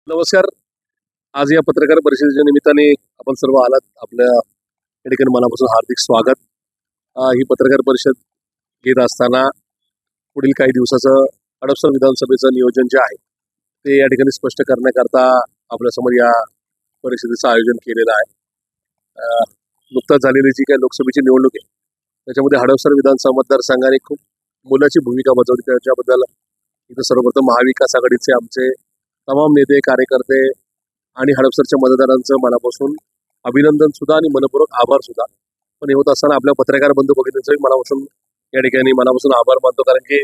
नमस्कार. आज या पत्रकार परिषदेच्या निमित्ताने आपण सर्व आलात. आपल्या या ठिकाणी मनापासून हार्दिक स्वागत. ही पत्रकार परिषद घेत असताना पुढील काही दिवसाचं हडपसर विधानसभेचं नियोजन जे आहे ते या ठिकाणी स्पष्ट करण्याकरता आपल्यासमोर या परिषदेचं आयोजन केलेलं आहे. नुकताच झालेली जी काही लोकसभेची निवडणूक आहे त्याच्यामध्ये हडपसर विधानसभा मतदारसंघाने खूप मोलाची भूमिका बजावली. त्याच्याबद्दल इथं सर्वप्रथम महाविकास आघाडीचे आमचे तमाम नेते कार्यकर्ते आणि हडपसरच्या मतदारांचं मनापासून अभिनंदन सुद्धा आणि मनपूर्वक आभार सुद्धा. पण हे होत असताना आपल्या पत्रकार बंधू भगिनींचंही मनापासून या ठिकाणी मनापासून आभार मानतो, कारण की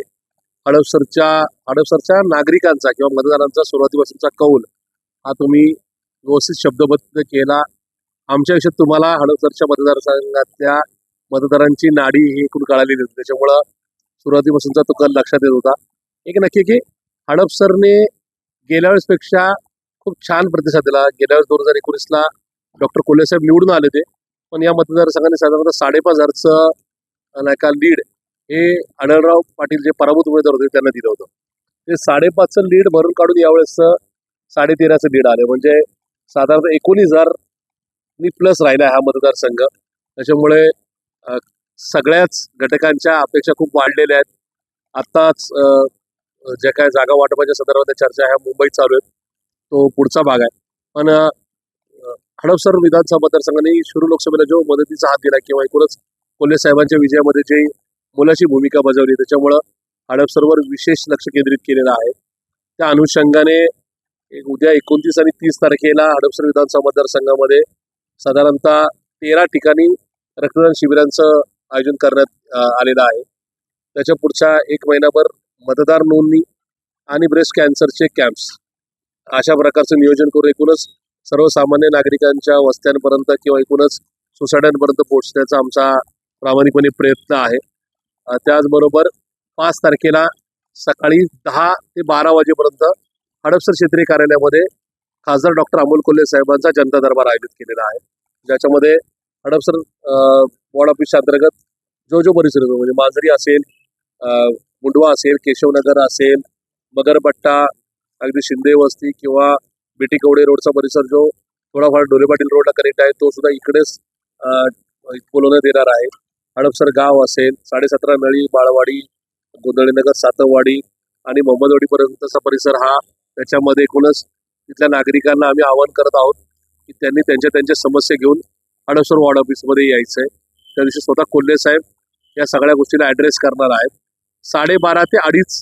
हडपसरच्या नागरिकांचा किंवा मतदारांचा सुरुवातीपासूनचा कौल हा तुम्ही व्यवस्थित शब्दबद्ध केला. आमच्या आयुष्यात तुम्हाला हडपसरच्या मतदारसंघातल्या मतदारांची नाडी ही एकूण कळालेली होती. त्याच्यामुळं सुरुवातीपासूनचा तो कल लक्षात येत होता. एक नक्की की हडपसरने गेल्या वेळेसपेक्षा खूप छान प्रतिसाद दिला. गेल्या वेळेस 2019ला डॉक्टर कोल्हे साहेब निवडून आले ते, पण या मतदारसंघाने साधारणतः 5,500चं नाही का लीड हे आढळराव पाटील जे पराभूत उमेदवार होते त्यांना दिलं होतं. ते 5,500चं लीड भरून काढून यावेळेस 13,500चं लीड आले, म्हणजे साधारणतः 19,000 प्लस राहिला हा मतदारसंघ. त्याच्यामुळे सगळ्याच घटकांच्या अपेक्षा खूप वाढलेल्या आहेत. आत्ताच ज्या काय जागा वाटपाच्या संदर्भात चर्चा ह्या मुंबईत चालू आहेत, तो पुढचा भाग आहे. पण हडपसर विधानसभा मतदारसंघाने शिरूर लोकसभेला जो मदतीचा हात दिला किंवा एकूणच कोल्हे साहेबांच्या विजयामध्ये जी मोलाची भूमिका बजावली त्याच्यामुळं हडपसरवर विशेष लक्ष केंद्रित केलेलं आहे. त्या अनुषंगाने उद्या 29 आणि 30 तारखेला हडपसर विधानसभा मतदारसंघामध्ये साधारणतः 13 ठिकाणी रक्तदान शिबिरांचं आयोजन करण्यात आलेलं आहे. त्याच्या पुढच्या 1 महिनाभर मतदार नोंदणी आणि ब्रेस्ट कॅन्सरचे कॅम्प्स अशा प्रकारचं नियोजन करून एकूणच सर्वसामान्य नागरिकांच्या वस्त्यांपर्यंत किंवा एकूणच सोसायट्यांपर्यंत पोहोचण्याचा आमचा प्रामाणिकपणे प्रयत्न आहे. त्याचबरोबर 5 तारखेला सकाळी 10 ते 12 वाजेपर्यंत हडपसर क्षेत्रीय कार्यालयामध्ये खासदार डॉक्टर अमोल कोल्हे साहेबांचा जनता दरबार आयोजित केलेला आहे, ज्याच्यामध्ये हडपसर वॉर्ड ऑफिसच्या अंतर्गत जो परिसर येतो, म्हणजे मांजरी असेल, मुंडवा असेल, केशवनगर असेल, मगरपट्टा, अगदी शिंदे वस्ती किंवा बेटी कवडे रोडचा परिसर जो थोडाफार ढोले पाटील रोडला कनेक्ट आहे तो सुद्धा इकडेच बोलवण्यात येणार आहे. हडपसर गाव असेल, 17.5 नळी, बाळवाडी, गोंधळीनगर, सातववाडी आणि मोहम्मदवाडीपर्यंतचा परिसर हा त्याच्यामध्ये एकूणच तिथल्या नागरिकांना आम्ही आवाहन करत आहोत की त्यांनी त्यांच्या समस्या घेऊन हडपसर वॉर्ड ऑफिसमध्ये यायचंय. त्या दिवशी स्वतः कोल्हे साहेब या सगळ्या गोष्टीला ऍड्रेस करणार आहेत. 12:30 ते 2:30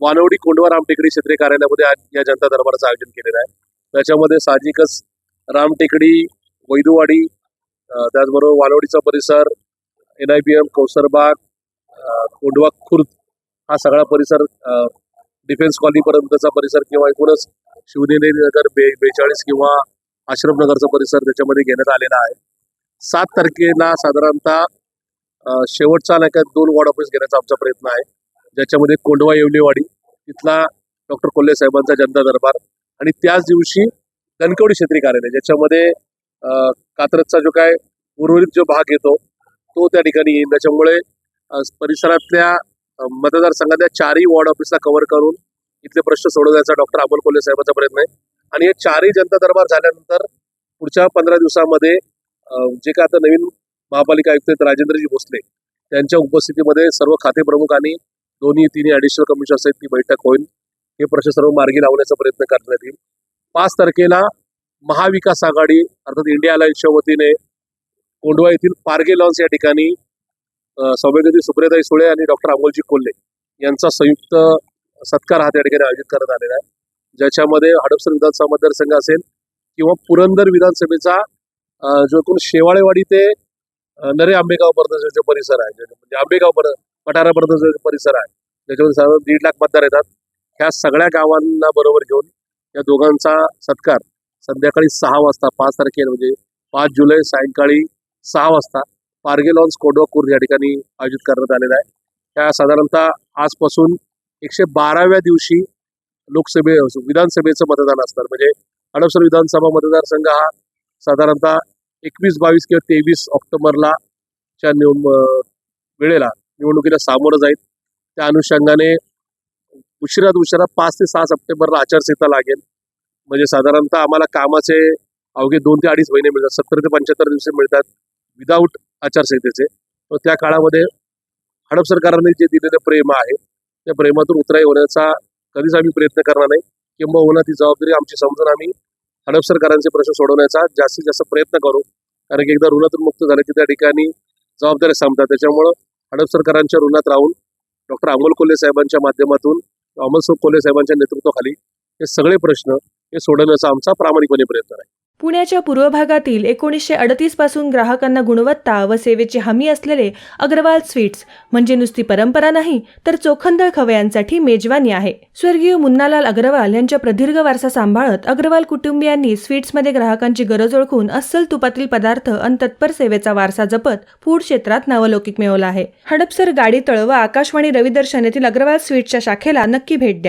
वानवडी कोंडवा रामटेकडी क्षेत्रीय कार्यालयामध्ये या जनता दरबाराचं आयोजन केलेलं आहे. त्याच्यामध्ये साहजिकच रामटेकडी, वैदुवाडी, त्याचबरोबर वानवडीचा परिसर, NIBM, कौसरबाग, कोंडवा खुर्द हा सगळा परिसर, डिफेन्स कॉलनीपर्यंतचा परिसर किंवा एकूणच शिवनेरी नगर 42 किंवा आश्रमनगरचा परिसर त्याच्यामध्ये घेण्यात आलेला आहे. 7 तारखेला साधारणतः शेवटचा नाही का 2 वॉर्ड ऑफिस घेण्याचा आमचा प्रयत्न आहे, ज्याच्यामध्ये कोंडवा येवलेवाडी तिथला डॉक्टर कोल्हे साहेबांचा जनता दरबार आणि त्याच दिवशी कणकवली क्षेत्रीय कार्यालय, ज्याच्यामध्ये कात्रजचा जो काय उर्वरित जो भाग येतो तो त्या ठिकाणी येईल. त्याच्यामुळे परिसरातल्या मतदारसंघातल्या 4ही वॉर्ड ऑफिसला कव्हर करून इथले प्रश्न सोडवण्याचा डॉक्टर अमोल कोल्हे साहेबांचा प्रयत्न आहे. आणि हे 4ही जनता दरबार झाल्यानंतर पुढच्या 15 दिवसामध्ये जे काय आता नवीन महापालिका आयुक्त आहेत राजेंद्रजी भोसले त्यांच्या उपस्थितीमध्ये सर्व खाते प्रमुख आणि तिन्ही ऍडिशनल कमिशनर्स आहेत ती बैठक होईल. हे प्रश्न सर्व मार्गी लावण्याचा प्रयत्न करण्यात येईल. 5 तारखेला महाविकास आघाडी अर्थात इंडिया अलायन्सच्या वतीने कोंडवा येथील पारगे लॉन्स या ठिकाणी सौभाग्यवती सुप्रियाताई सुळे आणि डॉक्टर अमोलजी कोल्हे यांचा संयुक्त सत्कार हा त्या ठिकाणी आयोजित करण्यात आलेला आहे, ज्याच्यामध्ये हडपसर विधानसभा मतदारसंघ असेल किंवा पुरंदर विधानसभेचा जो एकूण शेवाळेवाडी ते नरे आंबेगावपर्यंत जो परिसर आहे, म्हणजे आंबेगाव पठारापर्यंत जो परिसर आहे त्याच्यामध्ये साधारण 1.5 लाख मतदार येतात. ह्या सगळ्या गावांना बरोबर घेऊन या दोघांचा सत्कार संध्याकाळी 6 वाजता 5 तारखेला म्हणजे 5 जुलै सायंकाळी 6 वाजता पारगे लॉन्स कोंडवा खुर्द या ठिकाणी आयोजित करण्यात आलेला आहे. त्या साधारणतः आजपासून 112व्या दिवशी विधानसभेचं मतदान असणार, म्हणजे हडपसर विधानसभा मतदारसंघ हा साधारणतः 21, 22 किंवा 23 ऑक्टोबरला च्या वेळेला निवडणुकीला सामोरं जाईल. त्या अनुषंगाने उशिरात उशिरा 5 ते 6 सप्टेंबरला आचारसंहिता लागेल. म्हणजे साधारणतः आम्हाला कामाचे अवघे 2 ते 2.5 महिने मिळतात, 70 ते 75 दिवस मिळतात विदाऊट आचारसंहितेचे. तर त्या काळामध्ये हडप सरकारने जे दिलेलं प्रेम आहे त्या प्रेमातून उतराई होण्याचा कधीच आम्ही प्रयत्न करणार नाही, किंबहुना ती जबाबदारी आमची समजून आम्ही हडप सरकारांचे प्रश्न सोडवण्याचा जास्तीत जास्त प्रयत्न करू. कारण की एकदा ऋणातून मुक्त झालं की त्या ठिकाणी जबाबदाऱ्या संपतात. त्याच्यामुळं हडप सरकारांच्या ऋणात राहून डॉक्टर अमोल कोल्हे साहेबांच्या माध्यमातून, अमोल कोल्हे साहेबांच्या नेतृत्वाखाली हे सगळे प्रश्न हे सोडवण्याचा आमचा प्रामाणिकपणे प्रयत्न आहे. पुण्याच्या पूर्व भागातील 1938 पासून ग्राहकांना गुणवत्ता व सेवेची हमी असलेले अग्रवाल स्वीट्स म्हणजे नुसती परंपरा नाही तर चोखंदळ खवयांसाठी मेजवानी आहे. स्वर्गीय मुन्नालाल अग्रवाल यांच्या प्रदीर्घ वारसा सांभाळत अग्रवाल कुटुंबियांनी स्वीट्समध्ये ग्राहकांची गरज ओळखून अस्सल तुपातील पदार्थ आणि तत्पर सेवेचा वारसा जपत फूड क्षेत्रात नावलौकिक मिळवला आहे. हडपसर गाडीतळ व आकाशवाणी रविदर्शन येथील अग्रवाल स्वीट्सच्या शाखेला नक्की भेट द्या.